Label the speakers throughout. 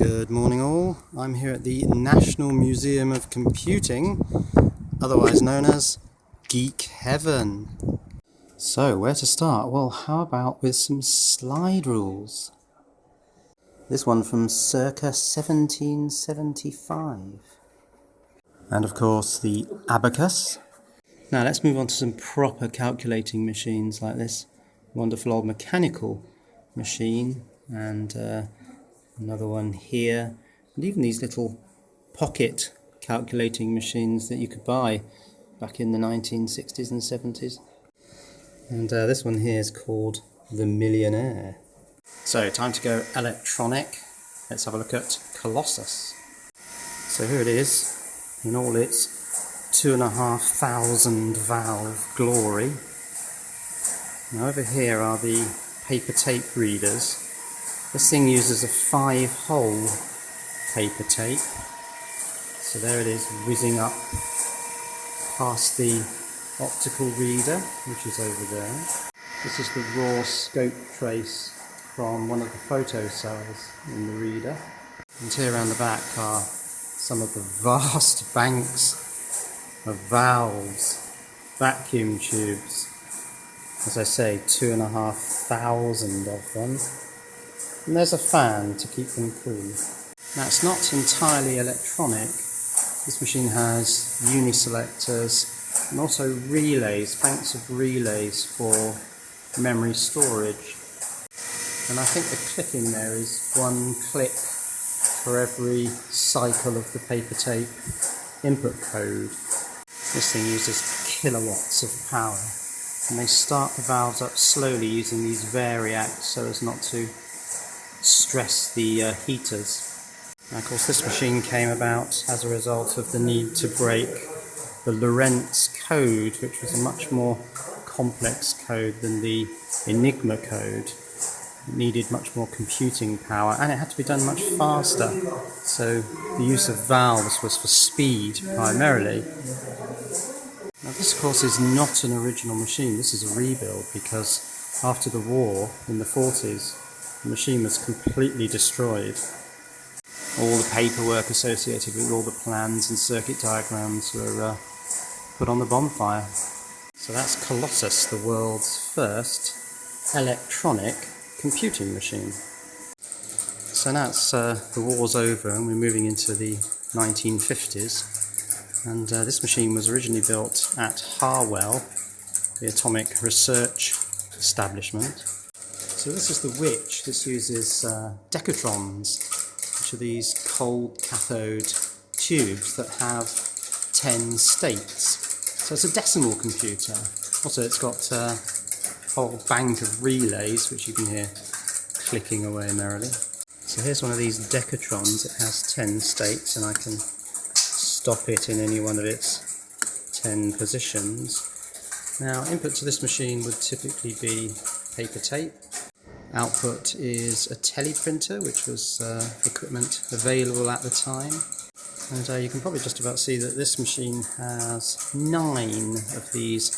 Speaker 1: Good morning all, I'm here at the National Museum of Computing, otherwise known as Geek Heaven. So where to start? Well, how about with some slide rules? This one from circa 1775. And of course the abacus. Now let's move on to some proper calculating machines like this wonderful old mechanical machine and another one here, and even these little pocket calculating machines that you could buy back in the 1960s and 70s. And this one here is called the Millionaire. So time to go electronic. Let's have a look at Colossus. So here it is in all its 2,500 valve glory. Now over here are the paper tape readers. This thing uses a 5-hole paper tape. So there it is, whizzing up past the optical reader, which is over there. This is the raw scope trace from one of the photo cells in the reader. And here around the back are some of the vast banks of valves, vacuum tubes. As I say, 2,500 of them. And there's a fan to keep them cool. Now it's not entirely electronic. This machine has uniselectors and also relays, banks of relays for memory storage. And I think the clicking there is 1 click for every cycle of the paper tape input code. This thing uses kilowatts of power. And they start the valves up slowly using these variacs so as not to stress the heaters. Now, of course, this machine came about as a result of the need to break the Lorentz code, which was a much more complex code than the Enigma code. It needed much more computing power and it had to be done much faster. So the use of valves was for speed primarily. Now this of course is not an original machine, this is a rebuild because after the war in the 40s the machine was completely destroyed. All the paperwork associated with all the plans and circuit diagrams were put on the bonfire. So that's Colossus, the world's first electronic computing machine. So now it's, the war's over and we're moving into the 1950s. And this machine was originally built at Harwell, the atomic research establishment. So this is the witch. This uses decatrons, which are these cold cathode tubes that have 10 states. So it's a decimal computer. Also it's got a whole bank of relays, which you can hear clicking away merrily. So here's one of these decatrons. It has 10 states and I can stop it in any one of its 10 positions. Now input to this machine would typically be paper tape. Output is a teleprinter, which was equipment available at the time. And you can probably just about see that this machine has 9 of these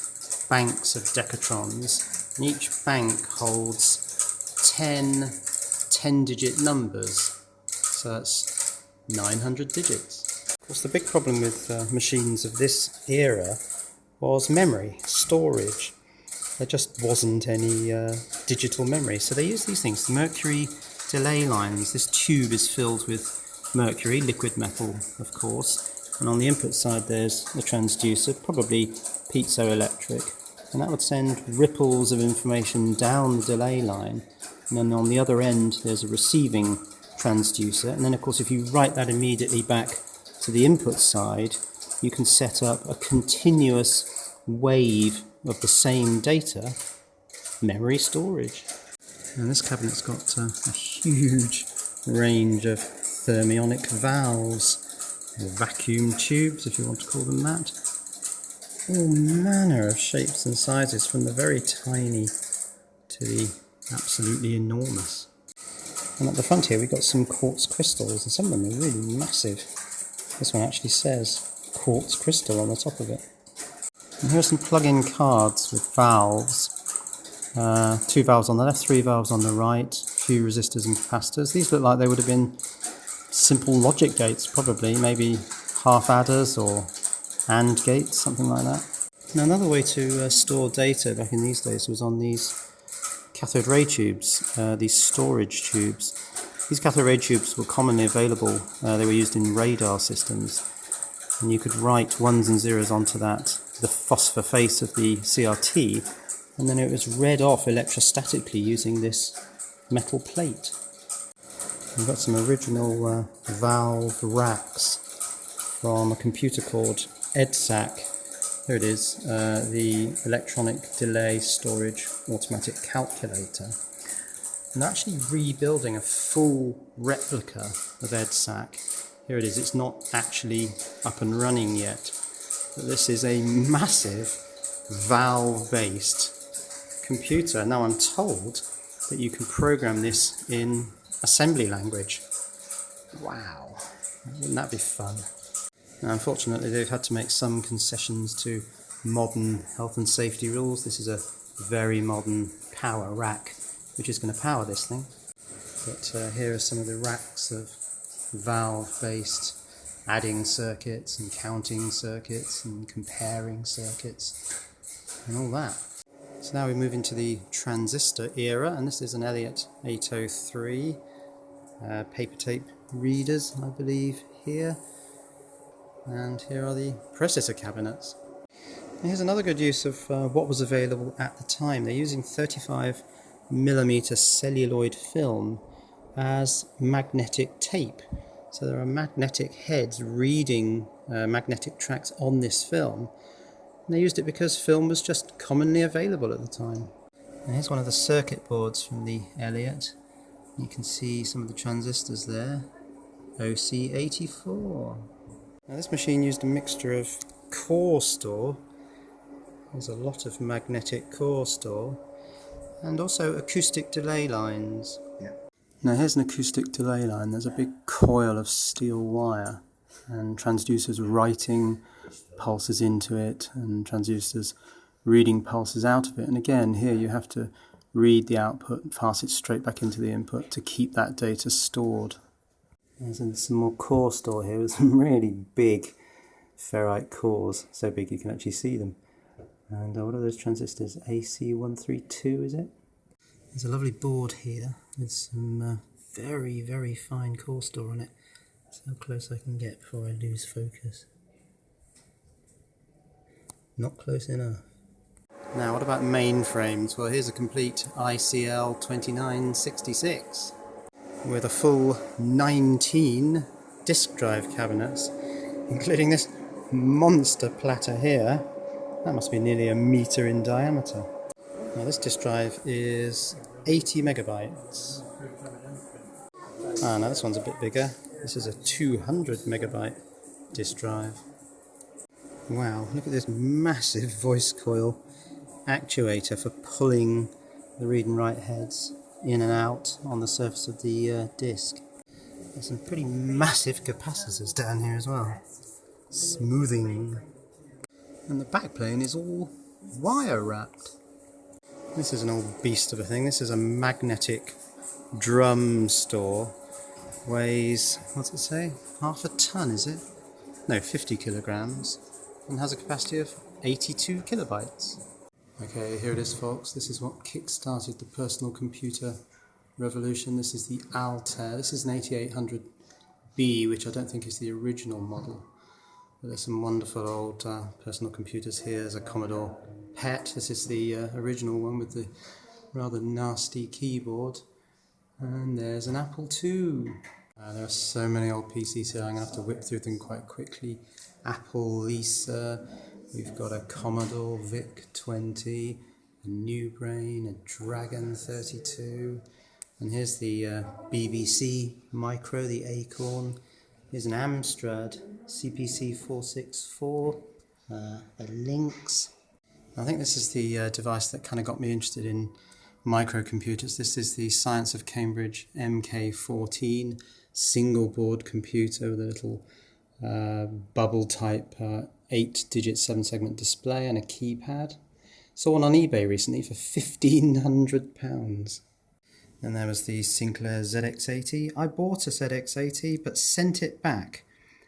Speaker 1: banks of decatrons, and each bank holds 10 10-digit numbers. So that's 900 digits. Of course, the big problem with machines of this era was memory, storage. There just wasn't any digital memory, so they used these things, the mercury delay lines. This tube is filled with mercury, liquid metal of course, and on the input side there's a transducer, probably piezoelectric, and that would send ripples of information down the delay line, and then on the other end there's a receiving transducer, and then of course if you write that immediately back to the input side, you can set up a continuous wave of the same data, memory storage. And this cabinet's got a huge range of thermionic valves, or vacuum tubes if you want to call them that. All manner of shapes and sizes, from the very tiny to the absolutely enormous. And at the front here we've got some quartz crystals, and some of them are really massive. This one actually says quartz crystal on the top of it. And here are some plug-in cards with valves. 2 valves on the left, 3 valves on the right, a few resistors and capacitors. These look like they would have been simple logic gates, probably, maybe half adders or AND gates, something like that. Now, another way to store data back in these days was on these cathode ray tubes, these storage tubes. These cathode ray tubes were commonly available. They were used in radar systems, and you could write ones and zeros onto that, the phosphor face of the CRT, and then it was read off electrostatically using this metal plate. We've got some original valve racks from a computer called EDSAC. Here it is, the Electronic Delay Storage Automatic Calculator. And they're actually rebuilding a full replica of EDSAC. Here it is, it's not actually up and running yet, but this is a massive valve-based computer. Now I'm told that you can program this in assembly language. Wow, wouldn't that be fun? Now, unfortunately, they've had to make some concessions to modern health and safety rules. This is a very modern power rack, which is going to power this thing. But here are some of the racks of valve-based adding circuits and counting circuits and comparing circuits and all that. So now we move into the transistor era, and this is an Elliott 803 paper tape readers, I believe, here. And here are the processor cabinets. And here's another good use of what was available at the time. They're using 35mm celluloid film as magnetic tape. So there are magnetic heads reading magnetic tracks on this film. And they used it because film was just commonly available at the time. And here's one of the circuit boards from the Elliott. You can see some of the transistors there. OC84. Now this machine used a mixture of core store, there's a lot of magnetic core store, and also acoustic delay lines. Yeah. Now here's an acoustic delay line. There's a big coil of steel wire and transducers writing pulses into it and transducers reading pulses out of it. And again, here you have to read the output and pass it straight back into the input to keep that data stored. There's some more core store here with some really big ferrite cores, so big you can actually see them. And what are those transistors? AC132, is it? There's a lovely board here with some very, very fine core store on it. That's how close I can get before I lose focus. Not close enough. Now, what about mainframes? Well, here's a complete ICL 2966. With a full 19 disk drive cabinets, including this monster platter here. That must be nearly a metre in diameter. Now this disk drive is 80 megabytes. Ah, now this one's a bit bigger. This is a 200 megabyte disk drive. Wow, look at this massive voice coil actuator for pulling the read and write heads in and out on the surface of the disk. There's some pretty massive capacitors down here as well. Smoothing. And the backplane is all wire wrapped. This is an old beast of a thing. This is a magnetic drum store. Weighs, what's it say? Half a ton, is it? No, 50 kilograms. And has a capacity of 82 kilobytes. Okay, here it is, folks. This is what kick-started the personal computer revolution. This is the Altair. This is an 8800B, which I don't think is the original model. But there's some wonderful old personal computers here. There's a Commodore PET. This is the original one with the rather nasty keyboard. And there's an Apple II. There are so many old PCs here. I'm going to have to whip through them quite quickly. Apple Lisa. We've got a Commodore VIC-20, a New Brain, a Dragon 32, and here's the BBC Micro, the Acorn. Here's an Amstrad CPC 464, a Lynx. I think this is the device that kind of got me interested in microcomputers. This is the Science of Cambridge MK14 single board computer with a little bubble type 8-digit 7-segment display and a keypad. Saw one on eBay recently for £1,500. And there was the Sinclair ZX80. I bought a ZX80 but sent it back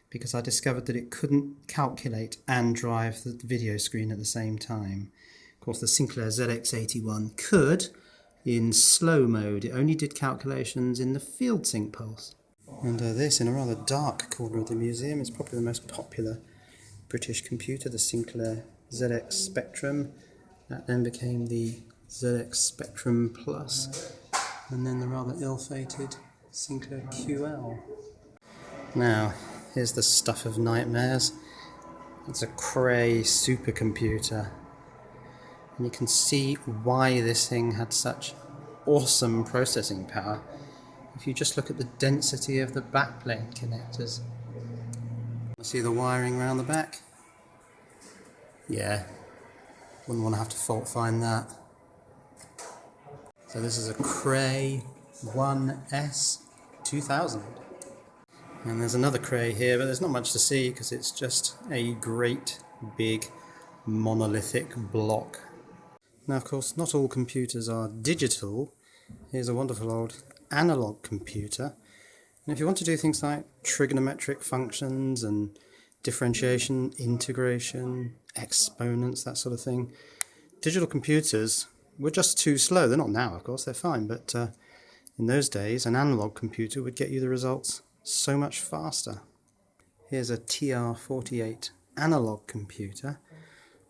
Speaker 1: because I discovered that it couldn't calculate and drive the video screen at the same time. Of course, the Sinclair ZX81 could in slow mode. It only did calculations in the field sync pulse. And this, in a rather dark corner of the museum, is probably the most popular British computer, the Sinclair ZX Spectrum. That then became the ZX Spectrum Plus, and then the rather ill-fated Sinclair QL. Now, here's the stuff of nightmares. It's a Cray supercomputer. And you can see why this thing had such awesome processing power if you just look at the density of the backplane connectors. See the wiring around the back? Yeah, wouldn't want to have to fault find that. So this is a Cray 1S 2000. And there's another Cray here, but there's not much to see because it's just a great big monolithic block. Now, of course, not all computers are digital. Here's a wonderful old analog computer. And if you want to do things like trigonometric functions and differentiation, integration, exponents, that sort of thing, digital computers were just too slow. They're not now, of course, they're fine, but in those days, an analog computer would get you the results so much faster. Here's a TR-48 analog computer.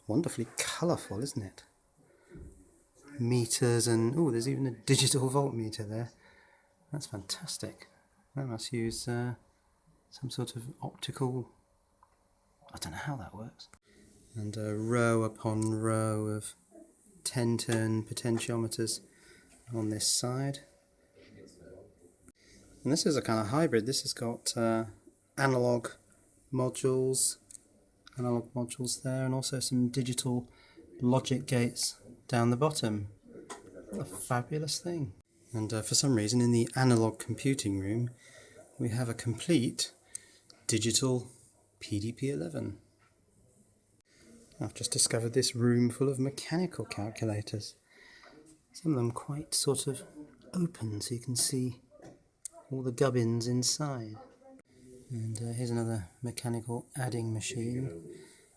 Speaker 1: Wonderfully colourful, isn't it? Meters and, oh, there's even a digital voltmeter there. That's fantastic. That must use some sort of optical, I don't know how that works. And row upon row of 10-turn potentiometers on this side. And this is a kind of hybrid. This has got analog modules there, and also some digital logic gates down the bottom. What a fabulous thing. And for some reason in the analog computing room we have a complete digital PDP-11. I've just discovered this room full of mechanical calculators. Some of them quite sort of open so you can see all the gubbins inside. And here's another mechanical adding machine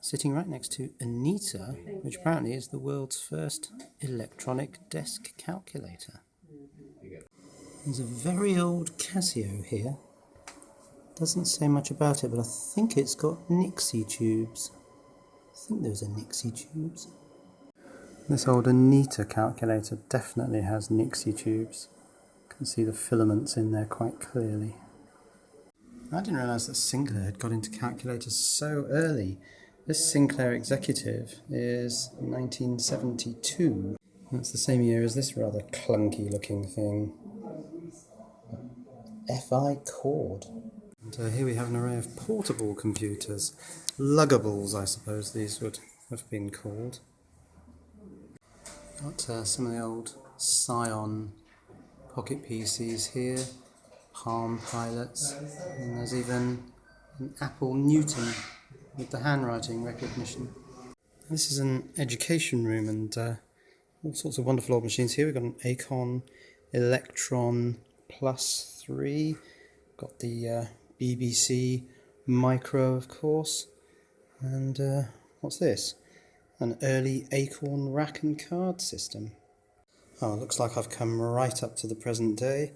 Speaker 1: sitting right next to Anita, which apparently is the world's first electronic desk calculator. There's a very old Casio here. Doesn't say much about it, but I think it's got Nixie tubes. I think those are Nixie tubes. This old Anita calculator definitely has Nixie tubes. You can see the filaments in there quite clearly. I didn't realise that Sinclair had got into calculators so early. This Sinclair Executive is 1972. That's the same year as this rather clunky looking thing. FI Cord. And here we have an array of portable computers. Luggables, I suppose these would have been called. Got some of the old Scion pocket PCs here. Palm Pilots. And there's even an Apple Newton with the handwriting recognition. This is an education room, and all sorts of wonderful old machines here. We've got an Acon Electron Plus 3. Got the BBC Micro, of course. And what's this? An early Acorn rack and card system. Oh, it looks like I've come right up to the present day.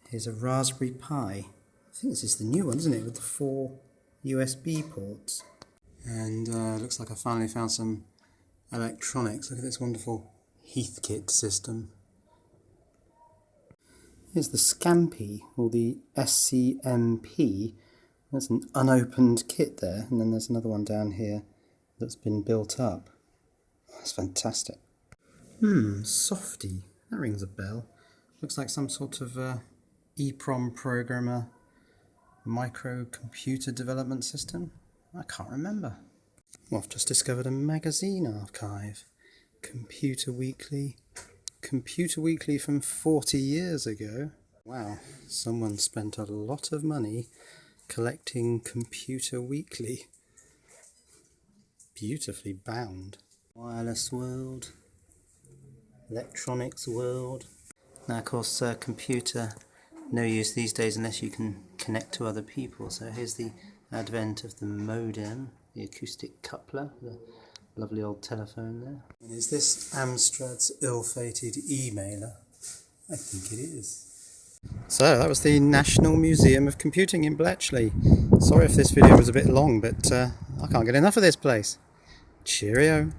Speaker 1: Here's a Raspberry Pi. I think this is the new one, isn't it? With the 4 USB ports. And looks like I finally found some electronics. Look at this wonderful Heathkit system. Here's the Scampi, or the SCMP. There's an unopened kit there, and then there's another one down here that's been built up. That's fantastic. Softy. That rings a bell. Looks like some sort of EEPROM programmer microcomputer development system. I can't remember. Well, I've just discovered a magazine archive. Computer Weekly. Computer Weekly from 40 years ago. Wow, someone spent a lot of money collecting Computer Weekly. Beautifully bound. Wireless World. Electronics World. Now of course computer no use these days unless you can connect to other people. So here's the advent of the modem, the acoustic coupler, the lovely old telephone there. And is this Amstrad's ill-fated emailer? I think it is. So that was the National Museum of Computing in Bletchley. Sorry if this video was a bit long, but I can't get enough of this place. Cheerio.